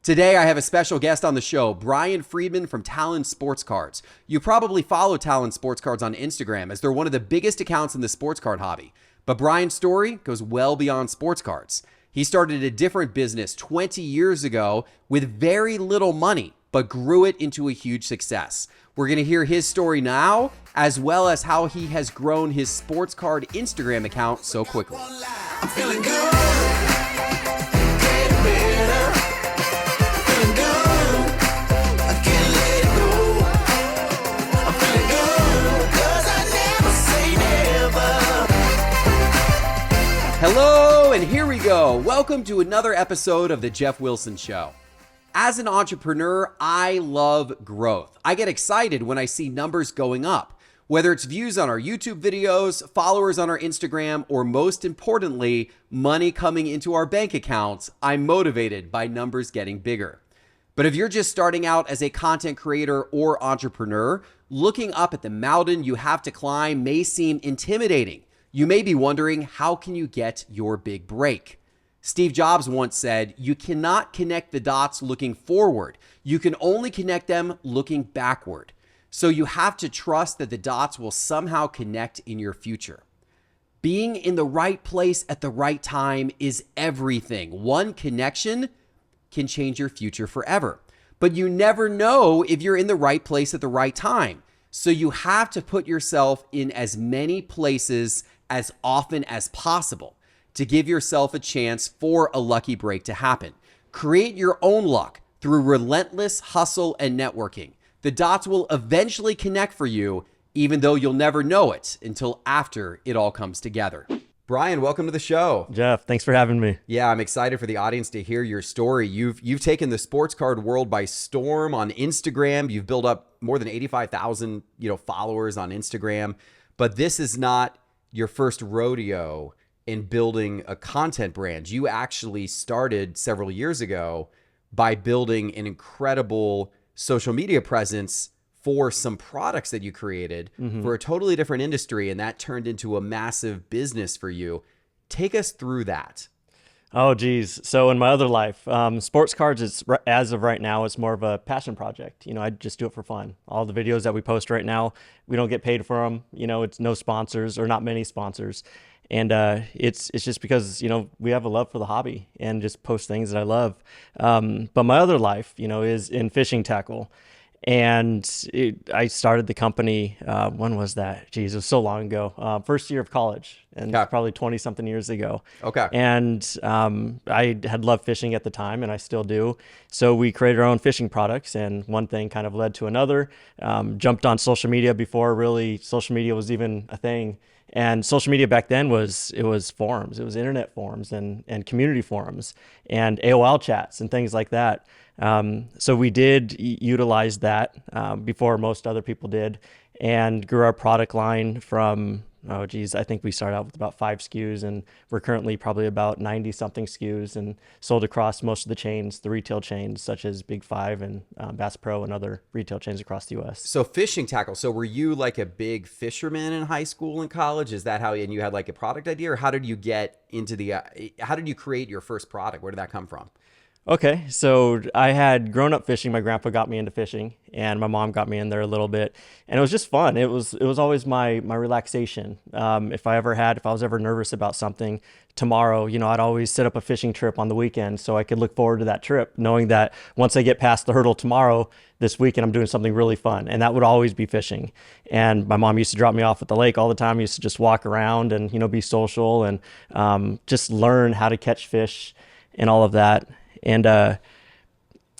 Today, I have a special guest on the show, Bryan Friedman from Talon Sports Cards. You probably follow Talon Sports Cards on Instagram as they're one of the biggest accounts in the sports card hobby. But Bryan's story goes well beyond sports cards. He started a different business 20 years ago with very little money, but grew it into a huge success. We're going to hear his story now, as well as how he has grown his sports card Instagram account so quickly. I'm feeling good. Getting better. Feeling good. I can't let it go. I'm feeling good. 'Cause I never say never. Hello, and here we go. Welcome to another episode of the Geoff Wilson Show. As an entrepreneur, I love growth. I get excited when I see numbers going up, whether it's views on our YouTube videos, followers on our Instagram, or most importantly, money coming into our bank accounts. I'm motivated by numbers getting bigger. But if you're just starting out as a content creator or entrepreneur, looking up at the mountain you have to climb may seem intimidating. You may be wondering, how can you get your big break? Steve Jobs once said, you cannot connect the dots looking forward. You can only connect them looking backward. So you have to trust that the dots will somehow connect in your future. Being in the right place at the right time is everything. One connection can change your future forever. But you never know if you're in the right place at the right time. So you have to put yourself in as many places as often as possible to give yourself a chance for a lucky break to happen. Create your own luck through relentless hustle and networking. The dots will eventually connect for you, even though you'll never know it until after it all comes together. Bryan, welcome to the show. Geoff, thanks for having me. Yeah, I'm excited for the audience to hear your story. You've taken the sports card world by storm on Instagram. You've built up more than 85,000, followers on Instagram. But this is not your first rodeo in building a content brand. You actually started several years ago by building an incredible social media presence for some products that you created for a totally different industry, and that turned into a massive business for you. Take us through that. Oh, geez. So in my other life, sports cards, as of right now, it's more of a passion project. I just do it for fun. All the videos that we post right now, we don't get paid for them. It's no sponsors or not many sponsors. And it's just because, we have a love for the hobby and just post things that I love. But my other life, is in fishing tackle. And I started the company, when was that? Geez, it was so long ago. First year of college, and probably 20 something years ago. Okay. And I had loved fishing at the time, and I still do. So we created our own fishing products, and one thing kind of led to another. Jumped on social media before really social media was even a thing. And social media back then was forums. It was internet forums and community forums and AOL chats and things like that. So we did utilize that before most other people did, and grew our product line from, I think we started out with about 5 SKUs, and we're currently probably about 90 something SKUs, and sold across most of the chains, the retail chains such as Big Five and Bass Pro and other retail chains across the US. So fishing tackle. So were you like a big fisherman in high school and college? Is that how, and you had like a product idea, or how did you get into how did you create your first product? Where did that come from? Okay, so I had grown up fishing. My grandpa got me into fishing, and my mom got me in there a little bit, and it was just fun. It was always my relaxation. If I was ever nervous about something, tomorrow, I'd always set up a fishing trip on the weekend so I could look forward to that trip, knowing that once I get past the hurdle tomorrow, this weekend I'm doing something really fun, and that would always be fishing. And my mom used to drop me off at the lake all the time. I used to just walk around and be social and just learn how to catch fish and all of that. And I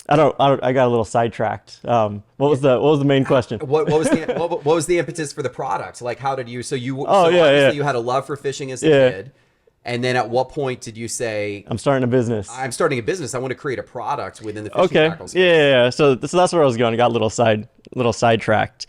got a little sidetracked. What was the main question? What was the impetus for the product? Like, how did you? So you you had a love for fishing as a kid, and then at what point did you say, I'm starting a business? I'm starting a business. I want to create a product within the fishing tackle space. Yeah. So that's where I was going. I got a little sidetracked.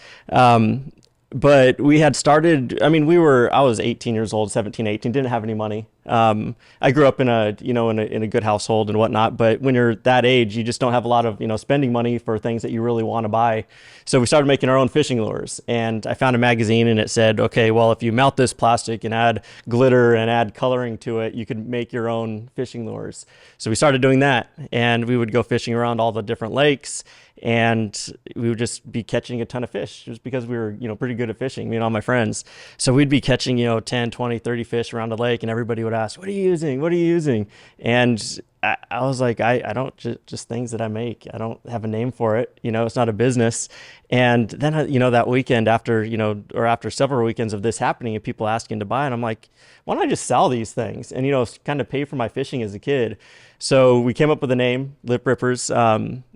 But we had started. I was 18 years old, 17, 18. Didn't have any money. I grew up in a, in a good household and whatnot, but when you're that age, you just don't have a lot of, spending money for things that you really want to buy. So we started making our own fishing lures, and I found a magazine and it said, okay, well, if you melt this plastic and add glitter and add coloring to it, you could make your own fishing lures. So we started doing that, and we would go fishing around all the different lakes, and we would just be catching a ton of fish just because we were, pretty good at fishing, me and all my friends. So we'd be catching, 10, 20, 30 fish around the lake, and everybody would ask, what are you using? What are you using? And I was like, I don't, just things that I make. I don't have a name for it. It's not a business. And then, that weekend after, or after several weekends of this happening and people asking to buy, and I'm like, why don't I just sell these things and, kind of pay for my fishing as a kid? So we came up with a name, Lip Rippers.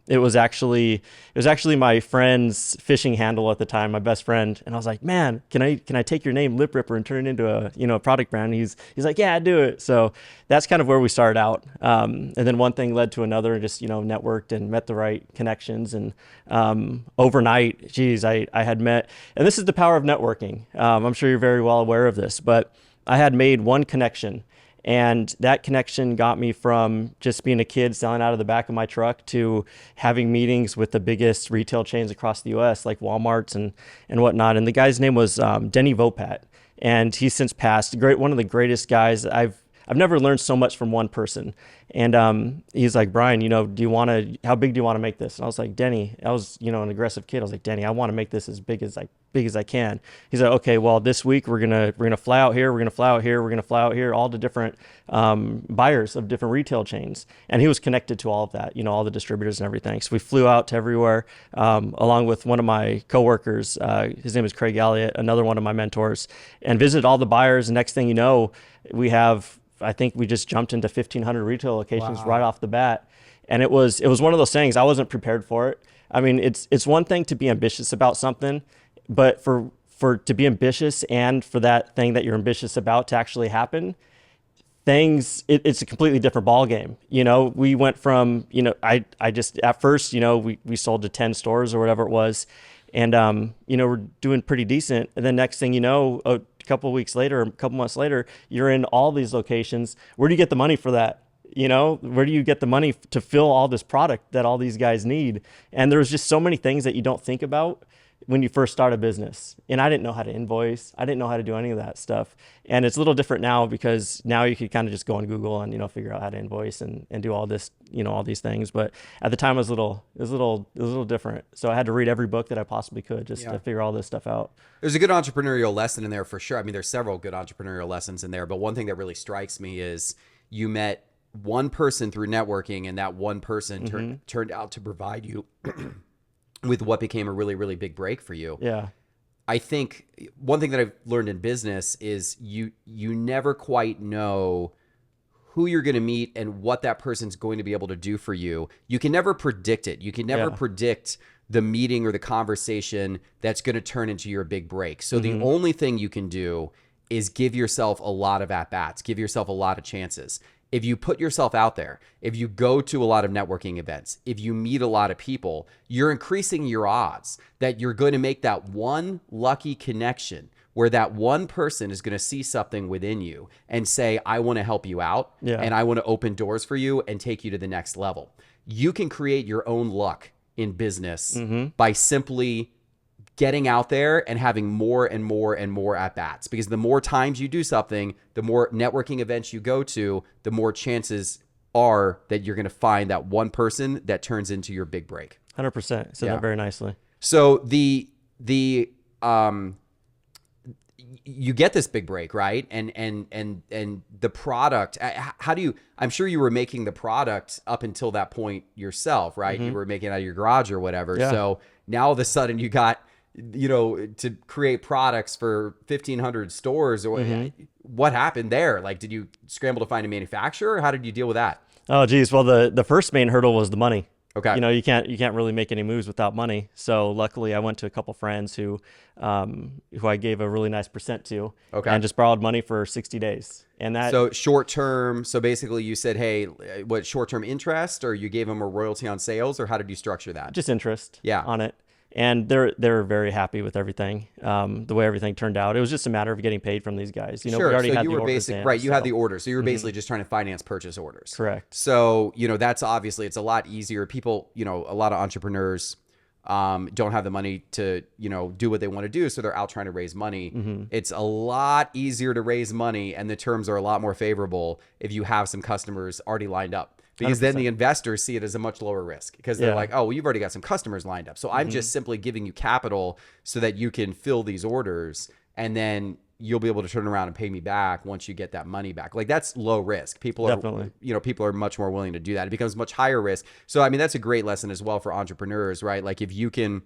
It was actually my friend's fishing handle at the time, my best friend. And I was like, man, can I take your name, Lip Ripper, and turn it into a product brand? And he's like, yeah, do it. So that's kind of where we started out. And then one thing led to another, and just, networked and met the right connections. And overnight, I had met, and this is the power of networking. I'm sure you're very well aware of this, but I had made one connection. And that connection got me from just being a kid selling out of the back of my truck to having meetings with the biggest retail chains across the U.S., like Walmart's and whatnot. And the guy's name was Denny Vopat, and he's since passed. One of the greatest guys. I've never learned so much from one person. And he's like, Bryan, how big do you want to make this? And I was like, Denny, I was, an aggressive kid. I was like, Denny, I want to make this as big as I can. He's like, okay, well, this week we're gonna fly out here, we're gonna fly out here, we're gonna fly out here, all the different buyers of different retail chains. And he was connected to all of that, all the distributors and everything. So we flew out to everywhere, along with one of my coworkers. His name is Craig Elliott, another one of my mentors, and visited all the buyers. And next thing you know, I think we just jumped into 1,500 retail locations right off the bat. And it was one of those things, I wasn't prepared for it. I mean, it's one thing to be ambitious about something, but for to be ambitious and for that thing that you're ambitious about to actually happen, it's a completely different ball game. We went from, I just, at first, we sold to 10 stores or whatever it was. And, we're doing pretty decent. And then next thing you know, a couple months later, you're in all these locations. Where do you get the money for that? Where do you get the money to fill all this product that all these guys need? And there's just so many things that you don't think about when you first start a business. And I didn't know how to invoice. I didn't know how to do any of that stuff. And it's a little different now, because now you could kind of just go on Google and, figure out how to invoice and do all this, all these things. But at the time it was a little different. So I had to read every book that I possibly could just to figure all this stuff out. There's a good entrepreneurial lesson in there for sure. I mean, there's several good entrepreneurial lessons in there, but one thing that really strikes me is you met one person through networking, and that one person turned out to provide you with what became a really, really big break for you. Yeah. I think one thing that I've learned in business is you never quite know who you're going to meet and what that person's going to be able to do for you. You can never predict it. You can never predict the meeting or the conversation that's going to turn into your big break. So the only thing you can do is give yourself a lot of at-bats, give yourself a lot of chances. If you put yourself out there, if you go to a lot of networking events, if you meet a lot of people, you're increasing your odds that you're going to make that one lucky connection where that one person is going to see something within you and say, I want to help you out, and I want to open doors for you and take you to the next level. You can create your own luck in business by simply getting out there and having more and more and more at-bats. Because the more times you do something, the more networking events you go to, the more chances are that you're going to find that one person that turns into your big break. 100%. Said that very nicely. So you get this big break, right? And the product, how do you, I'm sure you were making the product up until that point yourself, right? You were making it out of your garage or whatever. Yeah. So now all of a sudden you got, to create products for 1,500 stores, or what happened there? Like, did you scramble to find a manufacturer, or how did you deal with that? Oh, geez. Well, the first main hurdle was the money. Okay. You can't really make any moves without money. So luckily I went to a couple friends who I gave a really nice percent to, and just borrowed money for 60 days. And that, so short term. So basically you said, hey, what, short term interest, or you gave them a royalty on sales, or how did you structure that? just interest on it. And they're very happy with everything, the way everything turned out. It was just a matter of getting paid from these guys. You know, Sure. we already So had you the were orders in, right. You had the so- order. So you were basically just trying to finance purchase orders. Correct. So, you know, that's obviously, it's a lot easier. People, you know, a lot of entrepreneurs don't have the money to, you know, do what they want to do. So they're out trying to raise money. It's a lot easier to raise money, and the terms are a lot more favorable if you have some customers already lined up. Because then the investors see it as a much lower risk, because they're like, oh, well, you've already got some customers lined up. So I'm just simply giving you capital so that you can fill these orders, and then you'll be able to turn around and pay me back once you get that money back. Like, that's low risk. People are, Definitely. you know, people are much more willing to do that. It becomes much higher risk. So, I mean, that's a great lesson as well for entrepreneurs, right? Like, if you can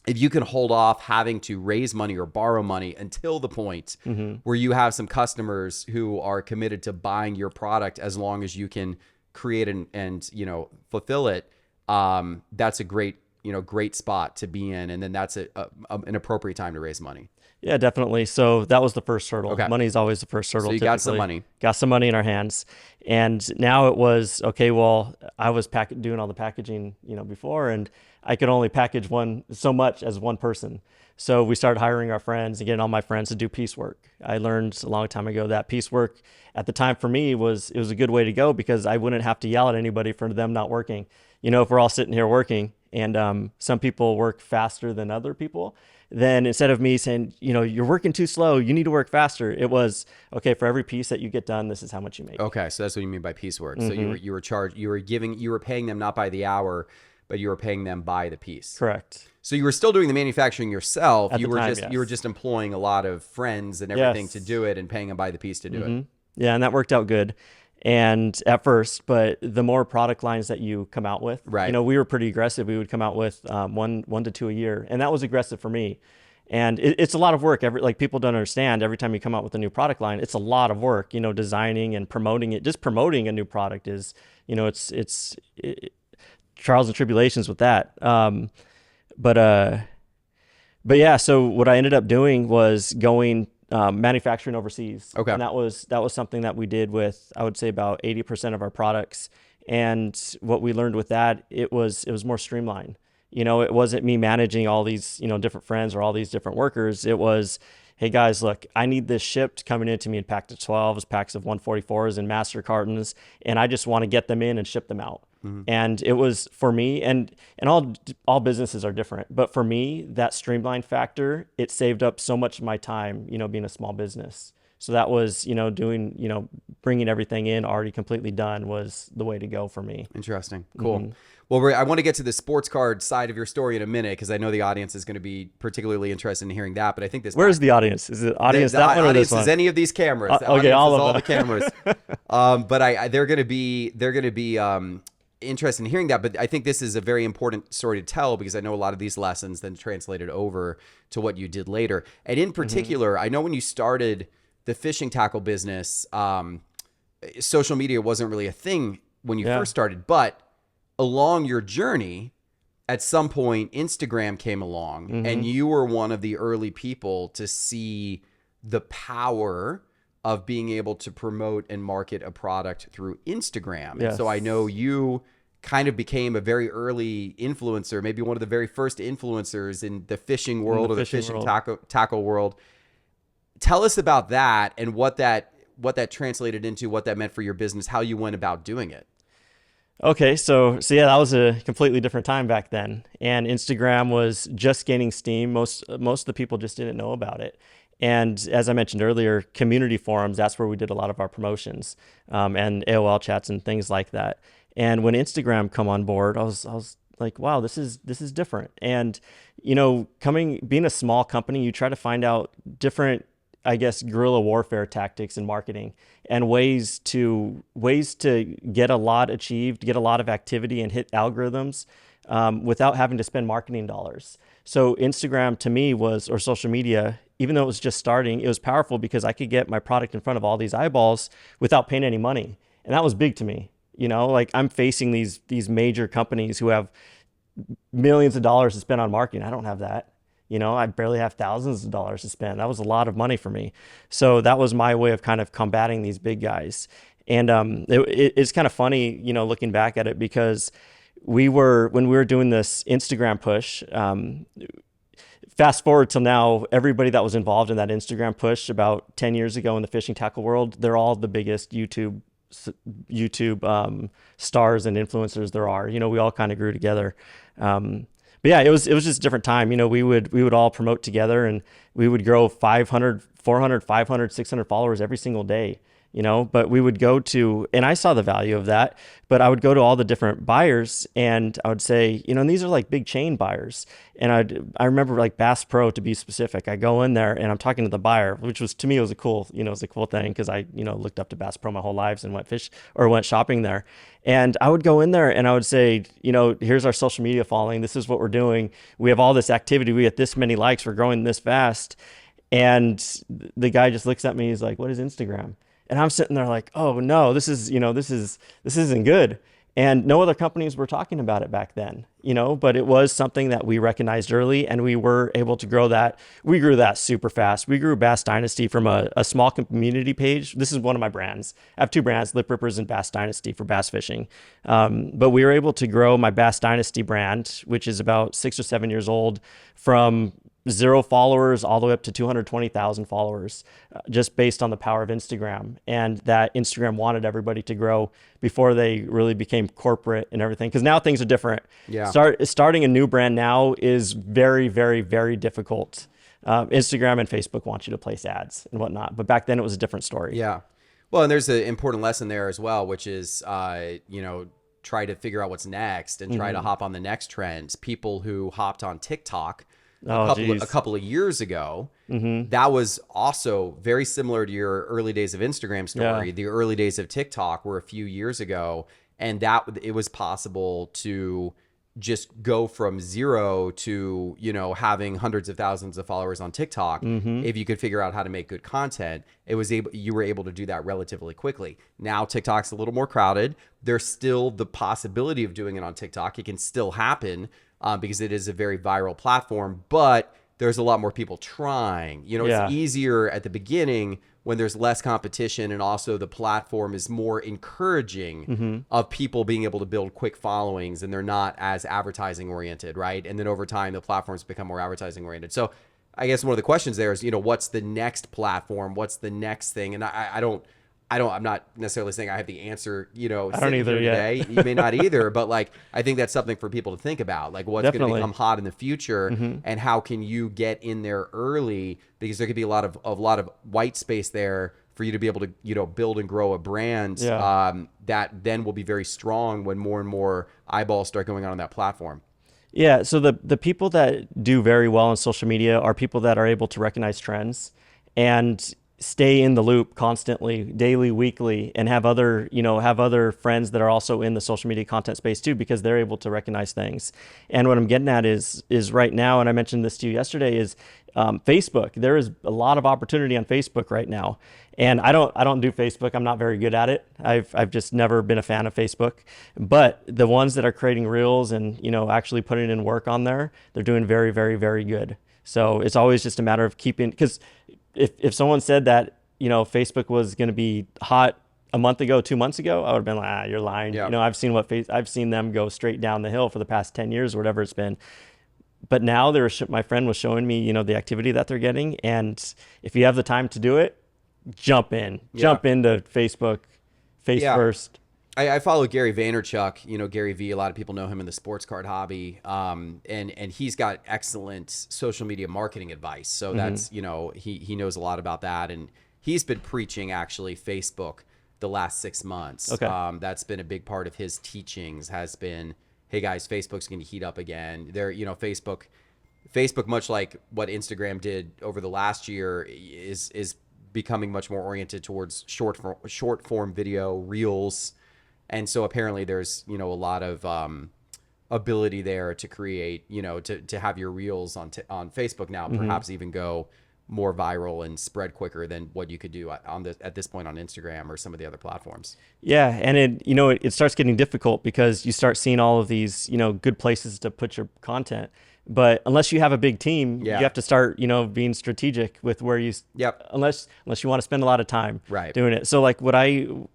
hold off having to raise money or borrow money until the point where you have some customers who are committed to buying your product, as long as you can create and you know, fulfill it, that's a great, you know, great spot to be in. And then that's an appropriate time to raise money. Yeah, definitely. So that was the first hurdle. Okay. Money is always the first hurdle. So you got some money. Got some money in our hands. And now it was, okay, well, I was doing all the packaging, you know, before, and I could only package so much as one person. So we started hiring our friends and getting all my friends to do piecework. I learned a long time ago that piecework at the time for me was a good way to go, because I wouldn't have to yell at anybody for them not working. You know, if we're all sitting here working, and some people work faster than other people, then instead of me saying, you know, you're working too slow, you need to work faster, it was, okay, for every piece that you get done, this is how much you make. Okay, so that's what you mean by piecework. So you were paying them not by the hour, but you were paying them by the piece. Correct. So you were still doing the manufacturing yourself. At You the were time, just yes. you were just employing a lot of friends and everything Yes. to do it, and paying them by the piece to do it. Yeah, and that worked out good. And at first, but the more product lines that you come out with, Right. you know, we were pretty aggressive. We would come out with one to two a year, and that was aggressive for me. And it's a lot of work. Like, people don't understand, every time you come out with a new product line, it's a lot of work, you know, designing and promoting it. Just promoting a new product is, you know, it's trials and tribulations with that. But yeah, so what I ended up doing was going manufacturing overseas. Okay. And that was something that we did with, I would say, about 80% of our products. And what we learned with that, it was more streamlined. You know, it wasn't me managing all these, you know, different friends or all these different workers. It was, hey guys, look, I need this shipped coming into me in packs of 12s, packs of 144s, and master cartons, and I just want to get them in and ship them out. And it was, for me, and all businesses are different, but for me, that streamline factor, it saved up so much of my time, you know, being a small business. So that was, you know, bringing everything in already completely done was the way to go for me. Interesting. Cool. Well, I want to get to the sports card side of your story in a minute, because I know the audience is going to be particularly interested in hearing that. But I think this. Where's the audience? Is it audience the that one or audience this one? is any of these cameras. The okay, audience all is of all them. the cameras. But they're going to be interested in hearing that. But I think this is a very important story to tell, because I know a lot of these lessons then translated over to what you did later. And in particular, I know when you started the fishing tackle business, social media wasn't really a thing when you first started, but along your journey, at some point, Instagram came along, and you were one of the early people to see the power of being able to promote and market a product through Instagram. Yes. And so I know you kind of became a very early influencer, maybe one of the very first influencers in the fishing world, or the fishing tackle world. Tell us about that, and what that translated into, what that meant for your business, how you went about doing it. Okay, so yeah, that was a completely different time back then, and Instagram was just gaining steam. Most of the people just didn't know about it. And as I mentioned earlier, community forums, that's where we did a lot of our promotions, and AOL chats and things like that. And when Instagram come on board, I was like, wow, this is different. And, you know, being a small company, you try to find out different, I guess, guerrilla warfare tactics in marketing, and ways to get a lot achieved, get a lot of activity, and hit algorithms without having to spend marketing dollars. So Instagram to me or social media, even though it was just starting, it was powerful because I could get my product in front of all these eyeballs without paying any money. And that was big to me. You know, like, I'm facing these major companies who have millions of dollars to spend on marketing. I don't have that. You know, I barely have thousands of dollars to spend. That was a lot of money for me. So that was my way of kind of combating these big guys. And it's kind of funny, you know, looking back at it, because when we were doing this Instagram push, fast forward till now, everybody that was involved in that Instagram push about 10 years ago in the fishing tackle world, they're all the biggest YouTube stars and influencers there are. We all kind of grew together. But yeah, it was just a different time. We would all promote together, and we would grow 500, 400, 500, 600 followers every single day. But we would go to, and I saw the value of that, but I would go to all the different buyers and I would say, and these are like big chain buyers. And I remember like Bass Pro, to be specific. I go in there and I'm talking to the buyer, which was, to me, it was a cool thing, because I, looked up to Bass Pro my whole lives and went shopping there. And I would go in there and I would say, here's our social media following. This is what we're doing. We have all this activity. We get this many likes. We're growing this fast. And the guy just looks at me. He's like, what is Instagram? And I'm sitting there like, oh no, this isn't good. And no other companies were talking about it back then, but it was something that we recognized early, and we were able to grow that. We grew that super fast. We grew Bass Dynasty from a small community page. This is one of my brands. I have two brands, Lip Rippers and Bass Dynasty, for bass fishing. But we were able to grow my Bass Dynasty brand, which is about 6 or 7 years old, from 0 followers all the way up to 220,000 followers, just based on the power of Instagram, and that Instagram wanted everybody to grow before they really became corporate and everything. Because now things are different. Yeah. Starting a new brand now is very, very, very difficult. Instagram and Facebook want you to place ads and whatnot, but back then it was a different story. Yeah. Well, and there's an important lesson there as well, which is, try to figure out what's next and try to hop on the next trends. People who hopped on TikTok a couple of years ago, that was also very similar to your early days of Instagram story. Yeah. The early days of TikTok were a few years ago, and that it was possible to just go from 0 to, having hundreds of thousands of followers on TikTok. If you could figure out how to make good content, you were able to do that relatively quickly. Now TikTok's a little more crowded. There's still the possibility of doing it on TikTok. It can still happen, because it is a very viral platform, but there's a lot more people trying. It's easier at the beginning when there's less competition, and also the platform is more encouraging of people being able to build quick followings, and they're not as advertising oriented, right? And then over time, the platforms become more advertising oriented. So I guess one of the questions there is, what's the next platform? What's the next thing? And I'm not necessarily saying I have the answer, I don't either today. You may not either, but like, I think that's something for people to think about, like what's going to become hot in the future, and how can you get in there early, because there could be a lot of white space there for you to be able to, build and grow a brand that then will be very strong when more and more eyeballs start going on that platform. Yeah. So the people that do very well on social media are people that are able to recognize trends and stay in the loop constantly, daily, weekly, and have other friends that are also in the social media content space too, because they're able to recognize things. And what I'm getting at is right now, and I mentioned this to you yesterday, is Facebook. There is a lot of opportunity on Facebook right now. And I don't do Facebook. I'm not very good at it. I've just never been a fan of Facebook. But the ones that are creating reels and, actually putting in work on there, they're doing very, very, very good. So it's always just a matter of keeping, because if someone said that, Facebook was going to be hot a month ago, 2 months ago, I would have been like, you're lying. Yeah. I've seen them go straight down the hill for the past 10 years or whatever it's been. But now my friend was showing me, the activity that they're getting. And if you have the time to do it, jump into Facebook first. I follow Gary Vaynerchuk, Gary V. A lot of people know him in the sports card hobby. And he's got excellent social media marketing advice. So that's, he knows a lot about that. And he's been preaching actually Facebook the last 6 months. Okay. That's been a big part of his teachings, has been, hey guys, Facebook's going to heat up again. Facebook, much like what Instagram did over the last year, is becoming much more oriented towards short form video, reels. And so apparently there's, a lot of ability there to create, to have your reels on Facebook now, perhaps even go more viral and spread quicker than what you could do at this point on Instagram or some of the other platforms. Yeah. And it starts getting difficult because you start seeing all of these, good places to put your content. But unless you have a big team, Yeah. you have to start, being strategic with where you, Yep. unless you want to spend a lot of time Right. doing it. So like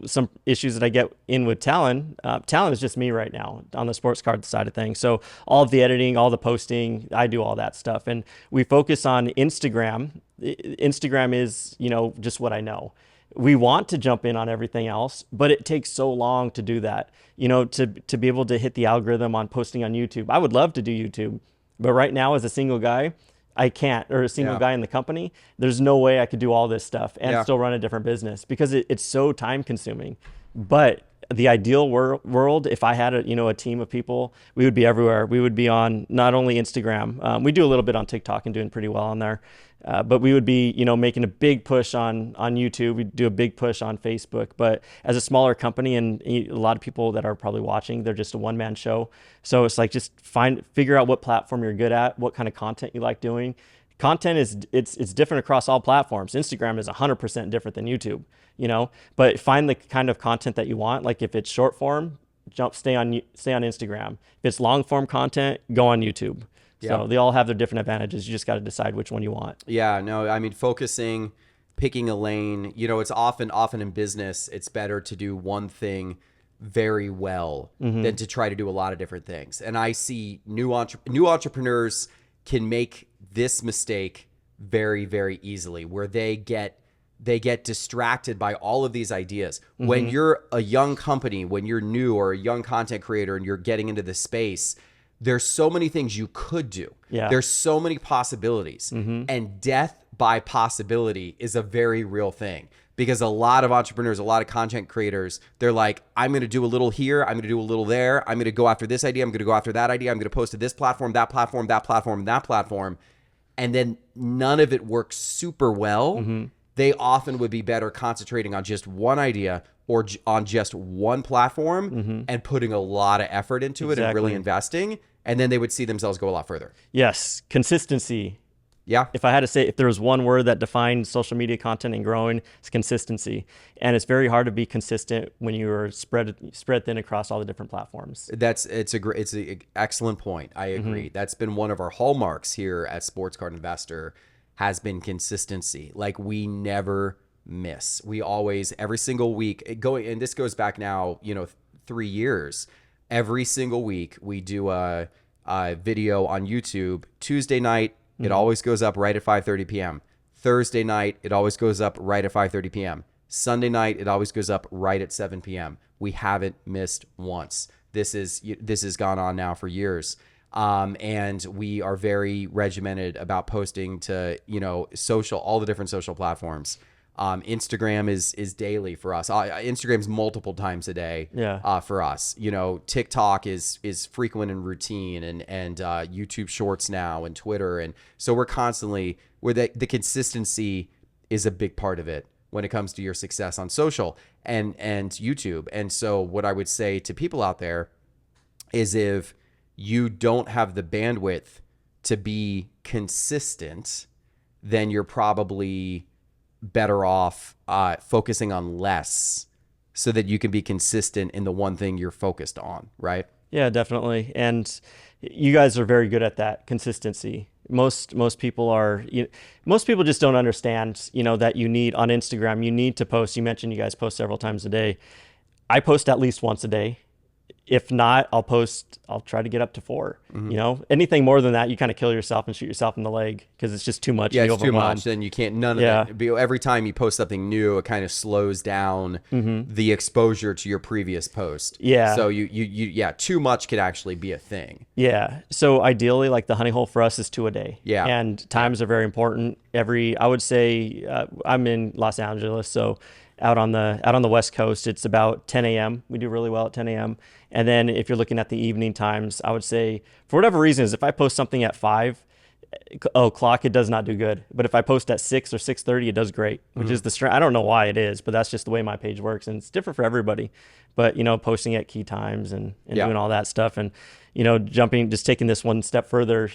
some issues that I get in with Talon, Talon is just me right now on the sports card side of things. So all of the editing, all the posting, I do all that stuff. And we focus on Instagram. Instagram is, just what I know. We want to jump in on everything else, but it takes so long to do that, to be able to hit the algorithm on posting on YouTube. I would love to do YouTube, but right now as a single guy, I can't, or a single guy in the company, there's no way I could do all this stuff and still run a different business because it's so time consuming. But the ideal world, if I had a team of people, we would be everywhere. We would be on not only Instagram, we do a little bit on TikTok and doing pretty well on there. But we would be, making a big push on YouTube. We'd do a big push on Facebook. But as a smaller company, and a lot of people that are probably watching, they're just a one-man show. So it's like just figure out what platform you're good at, what kind of content you like doing. Content it's different across all platforms. Instagram is 100% different than YouTube, But find the kind of content that you want. Like if it's short form, stay on Instagram. If it's long form content, go on YouTube. So they all have their different advantages. You just got to decide which one you want. Yeah, no, I mean, picking a lane, it's often in business, it's better to do one thing very well than to try to do a lot of different things. And I see new entrepreneurs can make this mistake very, very easily, where they get distracted by all of these ideas. When you're a young company, when you're new or a young content creator and you're getting into this space, there's so many things you could do. Yeah. There's so many possibilities. And death by possibility is a very real thing, because a lot of entrepreneurs, a lot of content creators, they're like, I'm going to do a little here. I'm going to do a little there. I'm going to go after this idea. I'm going to go after that idea. I'm going to post to this platform, that platform, that platform, that platform. And then none of it works super well. They often would be better concentrating on just one idea or on just one platform and putting a lot of effort into it and really investing. And then they would see themselves go a lot further. Yes. Consistency. Yeah. If I had to say, if there was one word that defined social media content and growing, it's consistency. And it's very hard to be consistent when you are spread thin across all the different platforms. It's an excellent point. I agree. That's been one of our hallmarks here at Sports Card Investor, has been consistency. Like, we never miss. We always, every single week, and this goes back now, 3 years. Every single week we do a video on YouTube. Tuesday night, it always goes up right at 5:30 p.m. Thursday night, it always goes up right at 5:30 p.m. Sunday night, it always goes up right at 7 p.m. We haven't missed once. This has gone on now for years. And we are very regimented about posting to, all the different social platforms. Instagram is daily for us. Instagram's multiple times a day for us. TikTok is frequent and routine, and YouTube Shorts now, and Twitter. And so we're constantly, the consistency is a big part of it when it comes to your success on social and YouTube. And so what I would say to people out there is, if you don't have the bandwidth to be consistent, then you're probably better off focusing on less so that you can be consistent in the one thing you're focused on, right? Yeah, definitely. And you guys are very good at that consistency. Most people are, most people just don't understand, that you need on Instagram, you need to post. You mentioned you guys post several times a day. I post at least once a day. If not, I'll try to get up to 4. Anything more than that, you kind of kill yourself and shoot yourself in the leg, because it's just too much. Yeah, it's too much. Then you can't, none of that. Every time you post something new, it kind of slows down the exposure to your previous post. Yeah. So too much could actually be a thing. Yeah. So ideally, like, the honey hole for us is 2 a day. Yeah. And times are very important. I would say, I'm in Los Angeles, so out on the West Coast, it's about 10 a.m. We do really well at 10 a.m. And then if you're looking at the evening times, I would say, for whatever reasons, if I post something at 5 o'clock, it does not do good. But if I post at 6 or 6:30, it does great, which is the strength. I don't know why it is, but that's just the way my page works, and it's different for everybody. But, posting at key times and doing all that stuff, and, just taking this one step further,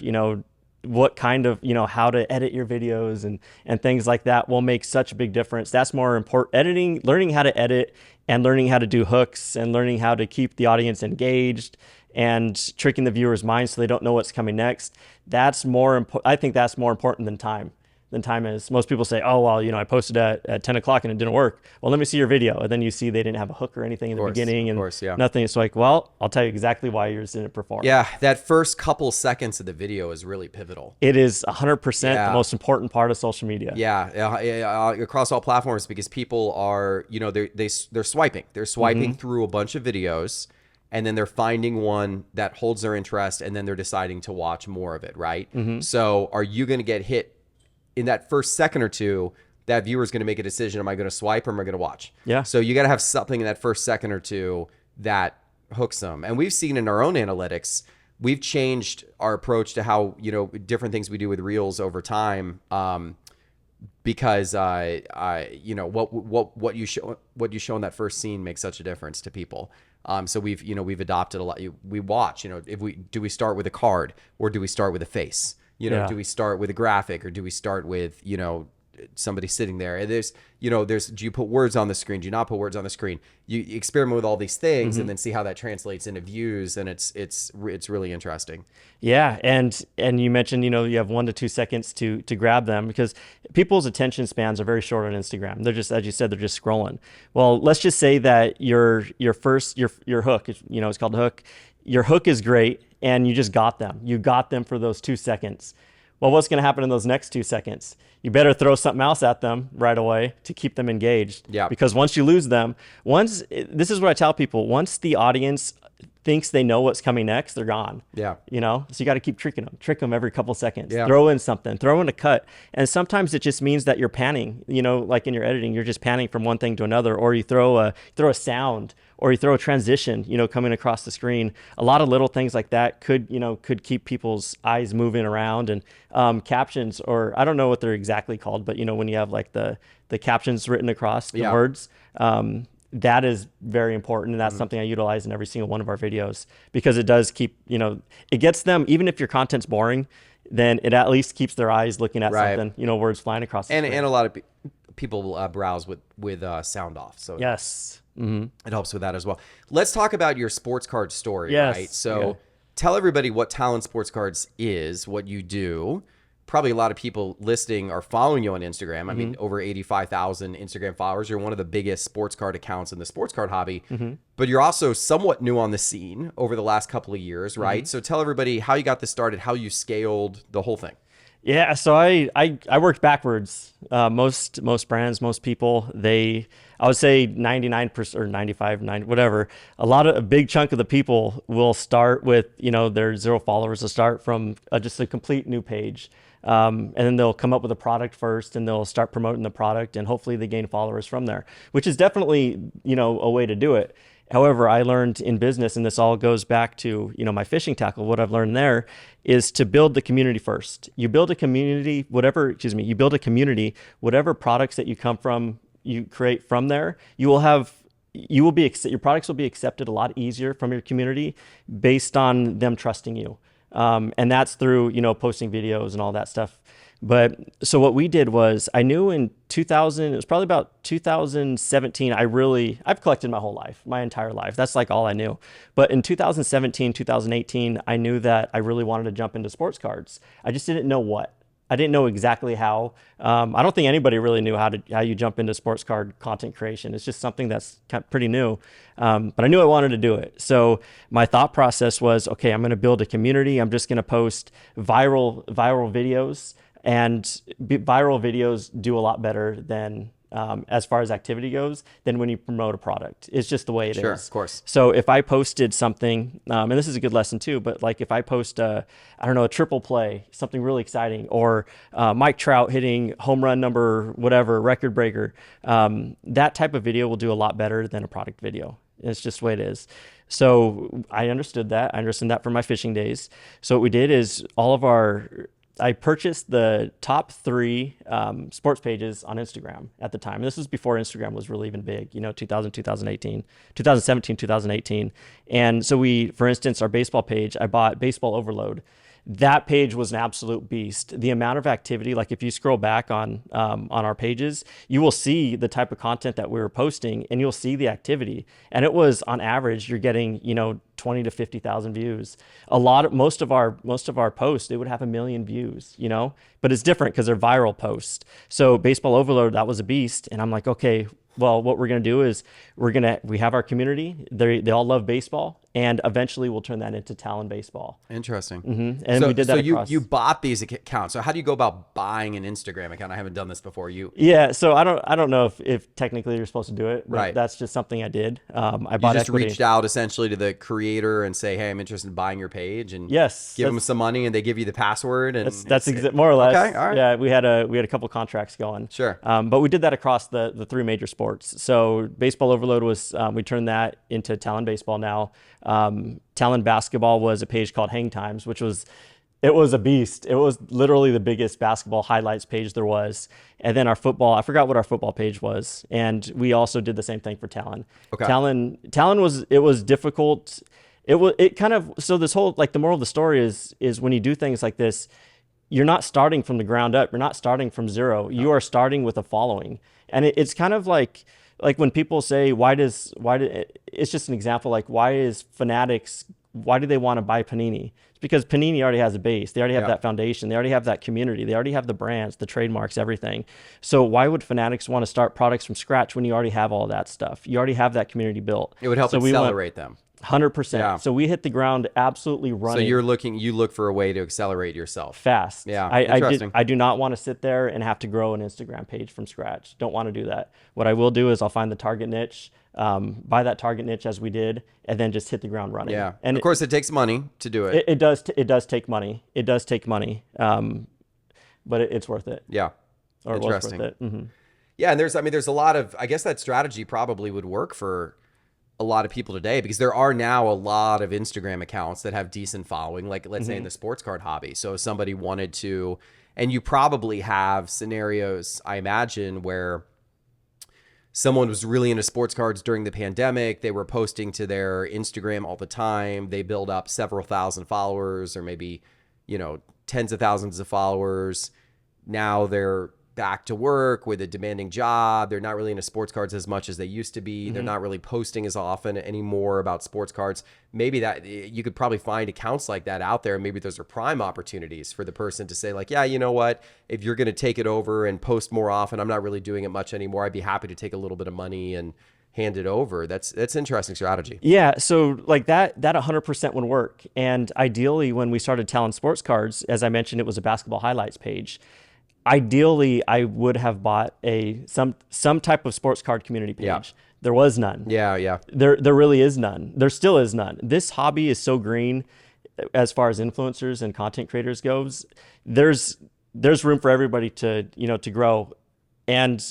what kind of, how to edit your videos and things like that will make such a big difference. That's more important. Learning how to edit, and learning how to do hooks, and learning how to keep the audience engaged, and tricking the viewer's mind so they don't know what's coming next. That's more I think that's more important than time. Is. Most people say, oh, well, I posted at 10 o'clock and it didn't work. Well, let me see your video. And then you see they didn't have a hook or anything in the beginning and nothing. It's like, well, I'll tell you exactly why yours didn't perform. Yeah, that first couple seconds of the video is really pivotal. It is 100% the most important part of social media. Yeah, across all platforms, because people are, they're swiping. They're swiping through a bunch of videos, and then they're finding one that holds their interest, and then they're deciding to watch more of it, right? So are you going to get hit in that first second or two? That viewer is going to make a decision. Am I going to swipe or am I going to watch? Yeah. So you got to have something in that first second or two that hooks them. And we've seen in our own analytics, we've changed our approach to how, different things we do with Reels over time. Because what you show in that first scene makes such a difference to people. So we've adopted a lot. We watch, do we start with a card or do we start with a face? Do we start with a graphic or do we start with, somebody sitting there? And do you put words on the screen? Do you not put words on the screen? You experiment with all these things and then see how that translates into views. And it's really interesting. Yeah. And you mentioned, you have 1 to 2 seconds to grab them, because people's attention spans are very short on Instagram. They're just, as you said, they're just scrolling. Well, let's just say that your hook, it's called a hook. Your hook is great. And you just got them. You got them for those 2 seconds. Well, what's going to happen in those next 2 seconds? You better throw something else at them right away to keep them engaged. Yeah. Because once you lose them, this is what I tell people, once the audience thinks they know what's coming next, they're gone. Yeah. So you got to keep trick them every couple seconds. Yeah. Throw in something, throw in a cut. And sometimes it just means that you're panning, like in your editing, you're just panning from one thing to another, or you throw a sound, or you throw a transition, coming across the screen. A lot of little things like that could keep people's eyes moving around. And captions, or I don't know what they're exactly called, but when you have like the captions written across the words, that is very important. And that's something I utilize in every single one of our videos, because it does keep, it gets them, even if your content's boring, then it at least keeps their eyes looking at something, words flying across the screen. And a lot of people browse with sound off. So yes. It helps with that as well. Let's talk about your sports card story, yes. right? So tell everybody what Talon Sports Cards is, what you do. Probably a lot of people listening are following you on Instagram. I mean, over 85,000 Instagram followers. You're one of the biggest sports card accounts in the sports card hobby, but you're also somewhat new on the scene over the last couple of years, right? So tell everybody how you got this started, how you scaled the whole thing. Yeah, so I worked backwards. Most brands, most people, I would say 99% or 95, 90, whatever. A big chunk of the people will start with, their 0 followers. They'll start from just a complete new page. And then they'll come up with a product first, and they'll start promoting the product, and hopefully they gain followers from there, which is definitely, a way to do it. However, I learned in business, and this all goes back to, my fishing tackle, what I've learned there is to build the community first. You build a community, whatever products that you create from there, your products will be accepted a lot easier from your community based on them trusting you. And that's through, posting videos and all that stuff. But so what we did was, I knew in 2000, it was probably about 2017, I've collected my whole life, my entire life. That's like all I knew. But in 2017, 2018, I knew that I really wanted to jump into sports cards. I just didn't know what. I didn't know exactly how. I don't think anybody really knew how you jump into sports card content creation. It's just something that's kind of pretty new. But I knew I wanted to do it. So my thought process was, okay, I'm going to build a community. I'm just going to post viral videos. And viral videos do a lot better than, as far as activity goes, than when you promote a product. It's just the way it is. Sure, of course. So if I posted something, and this is a good lesson too, but like if I post a triple play, something really exciting, or Mike Trout hitting home run number, whatever, record breaker, that type of video will do a lot better than a product video. It's just the way it is. So I understood that. I understood that from my fishing days. So what we did is I purchased the top 3 sports pages on Instagram at the time. And this was before Instagram was really even big, 2017, 2018. And so for instance, our baseball page, I bought Baseball Overload. That page was an absolute beast. The amount of activity, like if you scroll back on our pages, you will see the type of content that we were posting, and you'll see the activity. And it was on average, you're getting, 20 to 50,000 views. Most of our posts, it would have 1 million views, you know, but it's different because they're viral posts. So Baseball Overload, that was a beast. And I'm like, okay, well, what we're going to do is we have our community. They all love baseball, and eventually we'll turn that into Talon Baseball. Interesting. And we did that across. you bought these accounts. So how do you go about buying an Instagram account? I haven't done this before. Yeah, so I don't know if technically you're supposed to do it, but right. that's just something I did. I bought you just equity. reached out essentially to the creator and say, hey, I'm interested in buying your page, and yes, give them some money, and they give you the password, and that's more or less. Okay, all right. Yeah, we had a couple contracts going. Sure. But we did that across the 3 major sports. So Baseball Overload was we turned that into Talon Baseball now. Talon Basketball was a page called Hang Times, which was a beast. It was literally the biggest basketball highlights page there was. And then our football, I forgot what our football page was. And we also did the same thing for Talon. Okay. Talon was difficult. So this whole, like, the moral of the story is when you do things like this, you're not starting from the ground up. You're not starting from zero. You are starting with a following. And it's kind of like when people say, it's just an example, like, why do they want to buy Panini? It's because Panini already has a base. They already have that foundation. They already have that community. They already have the brands, the trademarks, everything. So why would fanatics want to start products from scratch when you already have all that stuff? You already have that community built. It would help accelerate them. 100%. Yeah. So we hit the ground absolutely running. So you look for a way to accelerate yourself fast. Yeah. I do not want to sit there and have to grow an Instagram page from scratch. Don't want to do that. What I will do is I'll find the target niche, buy that target niche as we did, and then just hit the ground running. Yeah. And of course it takes money to do it. It does take money. It does take money. But it's worth it. Yeah. Or Interesting. It was worth it. Mm-hmm. Yeah. And there's a lot of, I guess that strategy probably would work for a lot of people today, because there are now a lot of Instagram accounts that have decent following, like let's say in the sports card hobby. So if somebody wanted to, and you probably have scenarios, I imagine, where someone was really into sports cards during the pandemic. They were posting to their Instagram all the time. They build up several thousand followers, or maybe, tens of thousands of followers. Now they're back to work with a demanding job. They're not really into sports cards as much as they used to be. They're not really posting as often anymore about sports cards. Maybe that you could probably find accounts like that out there. Maybe those are prime opportunities for the person to say, like, yeah, you know what, if you're going to take it over and post more often, I'm not really doing it much anymore. I'd be happy to take a little bit of money and hand it over. That's interesting strategy. Yeah. So like that 100% would work. And ideally, when we started Talon Sports Cards, as I mentioned, it was a basketball highlights page. Ideally, I would have bought some type of sports card community page. Yeah. There was none. Yeah. There really is none. There still is none. This hobby is so green as far as influencers and content creators goes. There's room for everybody to grow. And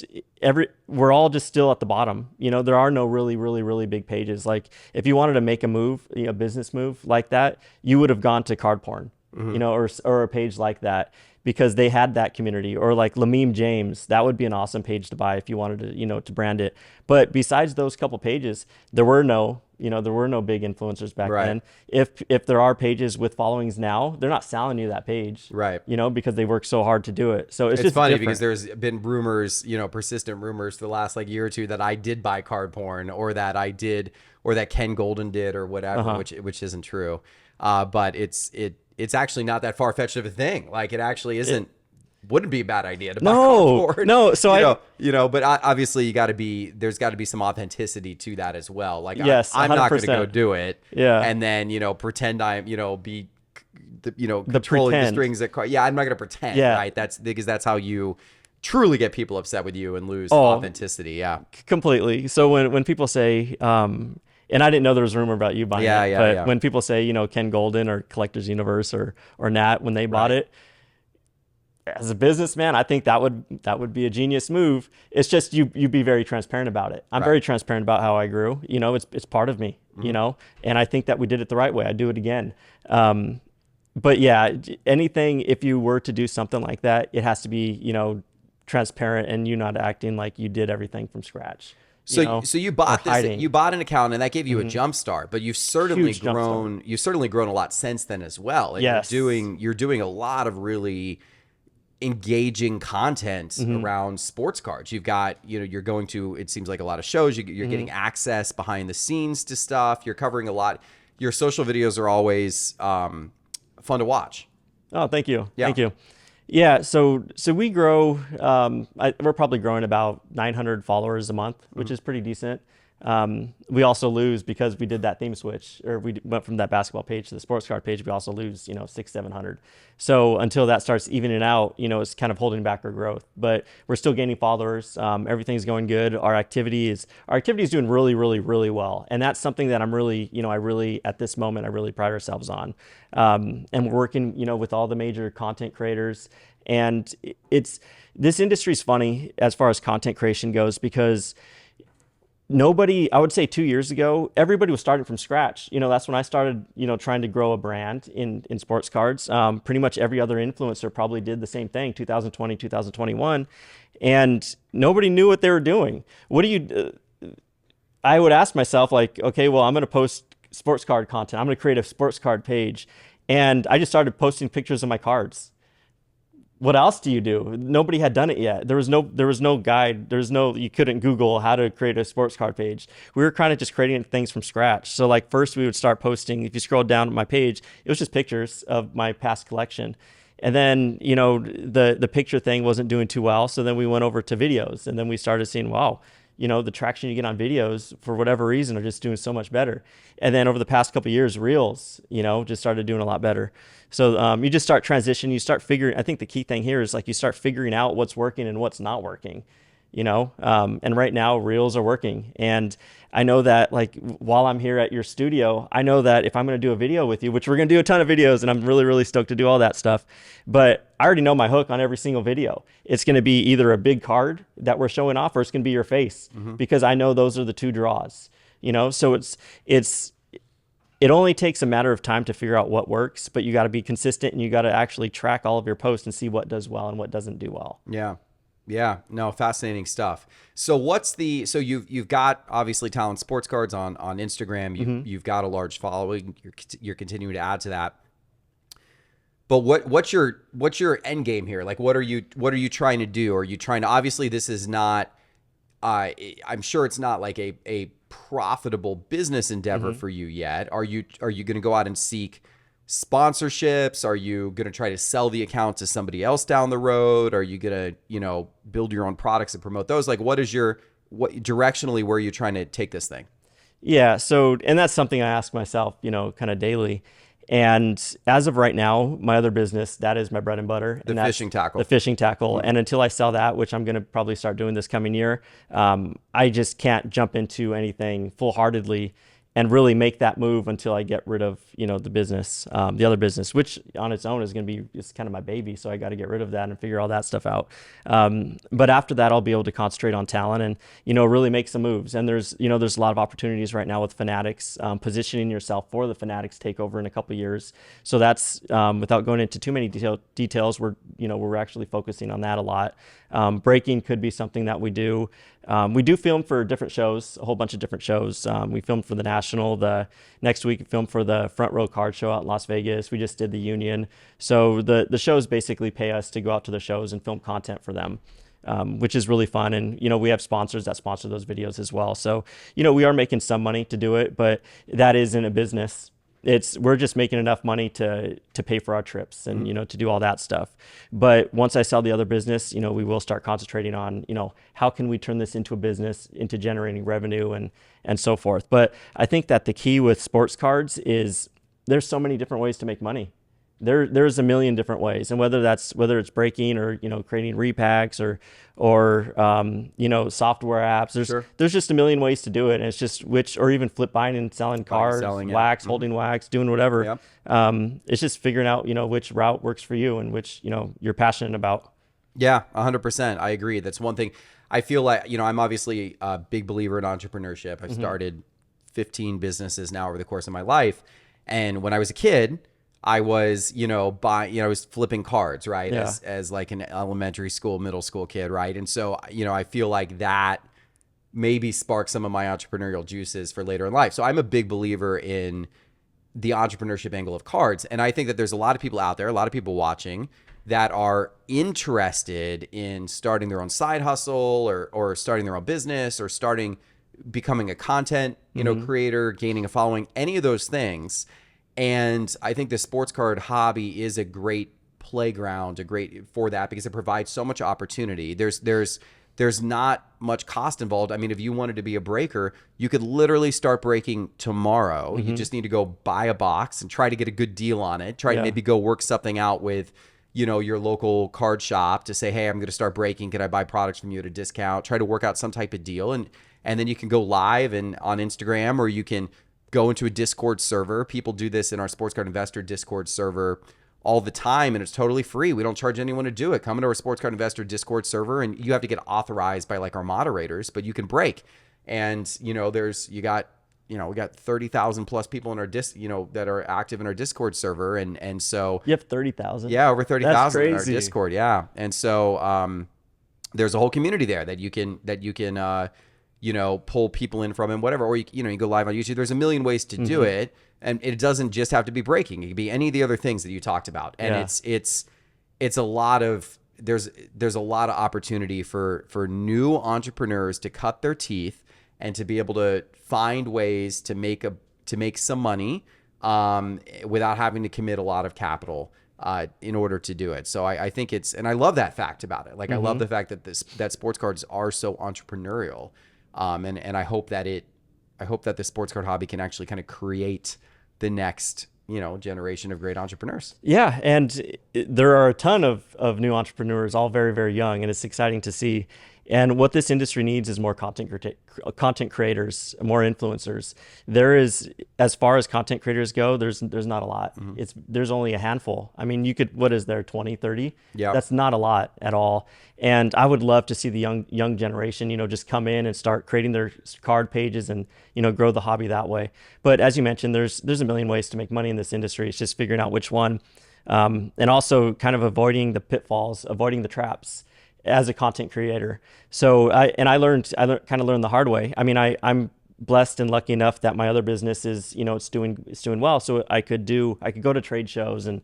we're all just still at the bottom. There are no really big pages. Like, if you wanted to make a move, a business move like that, you would have gone to Card Porn, or a page like that, because they had that community. Or like Lameme James, that would be an awesome page to buy if you wanted to, to brand it. But besides those couple pages, there were no big influencers back then. If there are pages with followings now, they're not selling you that page, right? Because they work so hard to do it. So it's just funny different. Because there's been rumors, persistent rumors for the last year or two that I did buy Card Porn, or that Ken Golden did, or whatever, which isn't true. But it's actually not that far-fetched of a thing. Like, it actually isn't. Wouldn't be a bad idea to buy Card Porn. No. So but obviously there's got to be some authenticity to that as well. Like, yes, I'm not going to 100%. go do it. Yeah. And then, pretend I'm, be, controlling the pretend. strings at card. Yeah. I'm not going to pretend. Yeah. Right. That's because that's how you truly get people upset with you and lose authenticity. Yeah. Completely. So when people say, and I didn't know there was a rumor about you buying it, but when people say, Ken Golden or Collector's Universe or Nat, when they bought it, as a businessman, I think that would be a genius move. It's just you be very transparent about it. I'm very transparent about how I grew. It's part of me. And I think that we did it the right way. I'd do it again. But yeah, anything, if you were to do something like that, it has to be transparent, and you not acting like you did everything from scratch. So you bought this. You bought an account, and that gave you a jump start. But you've certainly grown. You've certainly grown a lot since then as well. And yes. You're doing a lot of really engaging content around sports cards. You've got, you're going to, it seems like, a lot of shows. You're getting access behind the scenes to stuff. You're covering a lot. your social videos are always fun to watch. Oh, thank you. Yeah. Thank you. Yeah. So we grow, we're probably growing about 900 followers a month, which is pretty decent. We also lose because we did that theme switch, or we went from that basketball page to the sports card page. We also lose, 600-700. So until that starts evening out, it's kind of holding back our growth, but we're still gaining followers. Everything's going good. Our activity is doing really, really, really well. And that's something that I'm really, at this moment, I really pride ourselves on. And we're working, with all the major content creators, and this industry is funny as far as content creation goes, because I would say 2 years ago, everybody was starting from scratch. That's when I started, trying to grow a brand in sports cards. Pretty much every other influencer probably did the same thing, 2020, 2021, and nobody knew what they were doing. I would ask myself, like, okay, well, I'm going to post sports card content. I'm going to create a sports card page. And I just started posting pictures of my cards. What else do you do? Nobody had done it yet. There was no guide. You couldn't Google how to create a sports card page. We were kind of just creating things from scratch. So like first we would start posting, if you scroll down my page, it was just pictures of my past collection. And then, the picture thing wasn't doing too well. So then we went over to videos, and then we started seeing, wow, the traction you get on videos for whatever reason are just doing so much better. And then over the past couple of years, Reels, just started doing a lot better. So you just start transitioning, you start figuring, I think the key thing here is like you start figuring out what's working and what's not working, and right now Reels are working. And I know that like while I'm here at your studio, I know that if I'm going to do a video with you, which we're going to do a ton of videos, and I'm really, really stoked to do all that stuff, but I already know my hook on every single video. It's going to be either a big card that we're showing off, or it's going to be your face, because I know those are the two draws, so it only takes a matter of time to figure out what works, but you got to be consistent, and you got to actually track all of your posts and see what does well and what doesn't do well. Yeah. Yeah. No, fascinating stuff. So you've got obviously Talon Sports Cards on Instagram. You've got a large following. You're continuing to add to that. But what's your end game here? Like, what are you trying to do? Are you trying to, obviously this is not, I'm sure it's not like a profitable business endeavor for you yet. Are you going to go out and seek sponsorships? Are you going to try to sell the account to somebody else down the road? Are you going to, build your own products and promote those? Like, what directionally, where are you trying to take this thing? Yeah. So, and that's something I ask myself, kind of daily. And as of right now, my other business, that is my bread and butter. The fishing tackle. The fishing tackle. And until I sell that, which I'm going to probably start doing this coming year, I just can't jump into anything full-heartedly and really make that move until I get rid of, the business, the other business, which on its own is going to be just kind of my baby. So I got to get rid of that and figure all that stuff out. But after that, I'll be able to concentrate on Talon and, really make some moves. And there's a lot of opportunities right now with Fanatics, positioning yourself for the Fanatics takeover in a couple of years. So that's, without going into too many details, we're actually focusing on that a lot. Breaking could be something that we do. We do film for different shows, a whole bunch of different shows. We filmed for the National. The next week, we filmed for the Front Row Card Show out in Las Vegas. We just did the Union. So the shows basically pay us to go out to the shows and film content for them, which is really fun. And, we have sponsors that sponsor those videos as well. So, we are making some money to do it, but that isn't a business. We're just making enough money to pay for our trips and, to do all that stuff. But once I sell the other business, we will start concentrating on, how can we turn this into a business, into generating revenue and so forth. But I think that the key with sports cards is there's so many different ways to make money. There's a million different ways, and whether it's breaking or creating repacks or software apps. There's just a million ways to do it, and it's just or even flip buying and selling cards, wax, holding wax, doing whatever. Yep. It's just figuring out which route works for you and which you're passionate about. Yeah, 100%. I agree. That's one thing. I feel like I'm obviously a big believer in entrepreneurship. I've started 15 businesses now over the course of my life, and when I was a kid, I was, I was flipping cards, right? Yeah. As like an elementary school, middle school kid, right? And so, I feel like that maybe sparked some of my entrepreneurial juices for later in life. So I'm a big believer in the entrepreneurship angle of cards. And I think that there's a lot of people out there, a lot of people watching that are interested in starting their own side hustle or starting their own business or starting becoming a content, creator, gaining a following, any of those things. And I think the sports card hobby is a great playground, for that, because it provides so much opportunity. There's not much cost involved. I mean, if you wanted to be a breaker, you could literally start breaking tomorrow. You just need to go buy a box and try to get a good deal on it. Try to maybe go work something out with, your local card shop to say, hey, I'm going to start breaking. Can I buy products from you at a discount? Try to work out some type of deal. And then you can go live and on Instagram, or you can go into a Discord server. People do this in our Sports Card Investor Discord server all the time, and it's totally free. We don't charge anyone to do it. Come into our Sports Card Investor Discord server, and you have to get authorized by like our moderators, but you can break. And we got 30,000 plus people in our that are active in our Discord server, and so you have 30,000. Yeah, over 30,000 in our crazy. Discord. Yeah, and so there's a whole community there that you can pull people in from, and whatever, or you go live on YouTube. There's a million ways to do it, and it doesn't just have to be breaking. It could be any of the other things that you talked about, and it's a lot of there's a lot of opportunity for new entrepreneurs to cut their teeth and to be able to find ways to make some money without having to commit a lot of capital in order to do it. So I think and I love that fact about it. Like, I love the fact that sports cards are so entrepreneurial. And I hope that the sports card hobby can actually kind of create the next, generation of great entrepreneurs. Yeah. And there are a ton of new entrepreneurs, all very, very young, and it's exciting to see. And what this industry needs is more content creators, more influencers. There is, as far as content creators go, there's not a lot. There's only a handful. I mean, what is there, 20, 30? Yeah. That's not a lot at all. And I would love to see the young generation, just come in and start creating their card pages and, grow the hobby that way. But as you mentioned, there's a million ways to make money in this industry. It's just figuring out which one, and also kind of avoiding the pitfalls, avoiding the traps as a content creator. So I kind of learned the hard way. I mean, I'm blessed and lucky enough that my other business is, it's doing well. So I could go to trade shows and,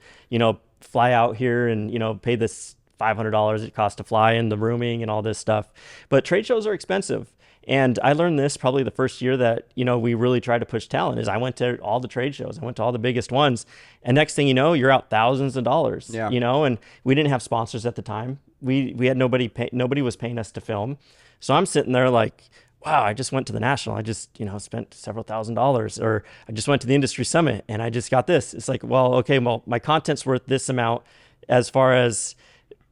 fly out here and, pay this $500 it costs to fly and the rooming and all this stuff. But trade shows are expensive. And I learned this probably the first year that, we really tried to push Talon, is I went to all the trade shows. I went to all the biggest ones. And next thing you know, you're out thousands of dollars, and we didn't have sponsors at the time. We had nobody was paying us to film. So I'm sitting there like, wow, I just went to the National. I just, spent several $1,000s, or I just went to the industry summit and I just got this. It's like, well, okay, my content's worth this amount. As far as,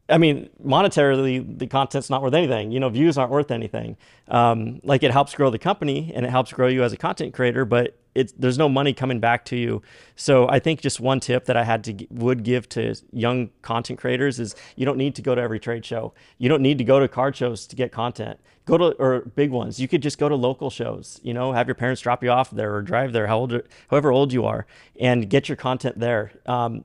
I mean, monetarily, the content's not worth anything. Views aren't worth anything. Like, it helps grow the company and it helps grow you as a content creator, but there's no money coming back to you. So I think just one tip that I would give to young content creators is you don't need to go to every trade show. You don't need to go to card shows to get content. Or big ones. You could just go to local shows, have your parents drop you off there or drive there, however old you are, and get your content there.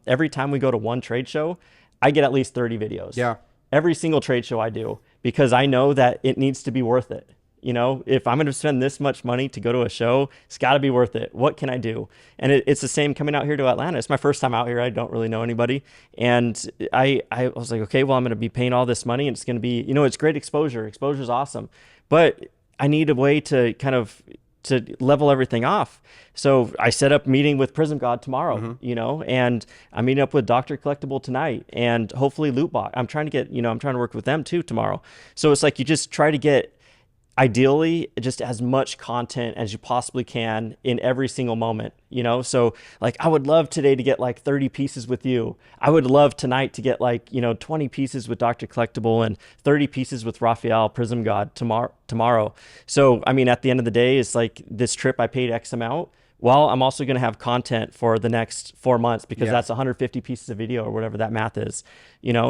Every time we go to one trade show, I get at least 30 videos. Yeah. Every single trade show I do, because I know that it needs to be worth it. If I'm going to spend this much money to go to a show, it's got to be worth it. What can I do? And it's the same coming out here to Atlanta. It's my first time out here. I don't really know anybody. And I was like, okay, well, I'm going to be paying all this money, and it's going to be, it's great exposure. Exposure's awesome. But I need a way to kind of to level everything off. So I set up meeting with Prism God tomorrow, and I'm meeting up with Dr. Collectible tonight, and hopefully Lootbox. I'm trying to work with them too tomorrow. So it's like, you just try to get, ideally, just as much content as you possibly can in every single moment, So like, I would love today to get like 30 pieces with you. I would love tonight to get like, 20 pieces with Dr. Collectible and 30 pieces with Raphael Prism God tomorrow. So, I mean, at the end of the day, it's like, this trip I paid X amount. Well, I'm also going to have content for the next 4 months, because that's 150 pieces of video or whatever that math is,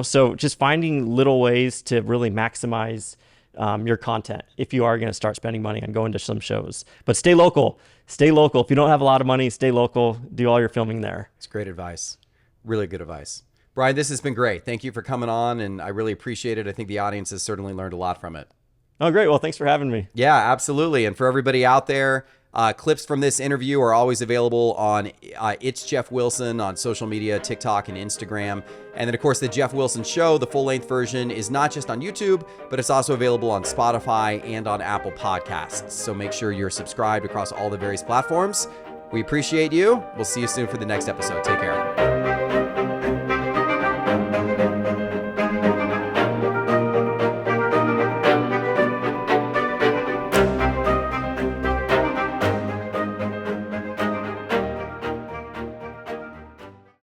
So just finding little ways to really maximize your content if you are going to start spending money on going to some shows. But stay local. If you don't have a lot of money, stay local. Do all your filming there. It's great advice. Really good advice. Bryan, this has been great. Thank you for coming on, and I really appreciate it. I think the audience has certainly learned a lot from it. Oh, great. Well, thanks for having me. Yeah, absolutely. And for everybody out there, Clips from this interview are always available on It's Geoff Wilson on social media, TikTok and Instagram. And then, of course, the Geoff Wilson Show, the full-length version, is not just on YouTube, but it's also available on Spotify and on Apple Podcasts. So make sure you're subscribed across all the various platforms. We appreciate you. We'll see you soon for the next episode. Take care.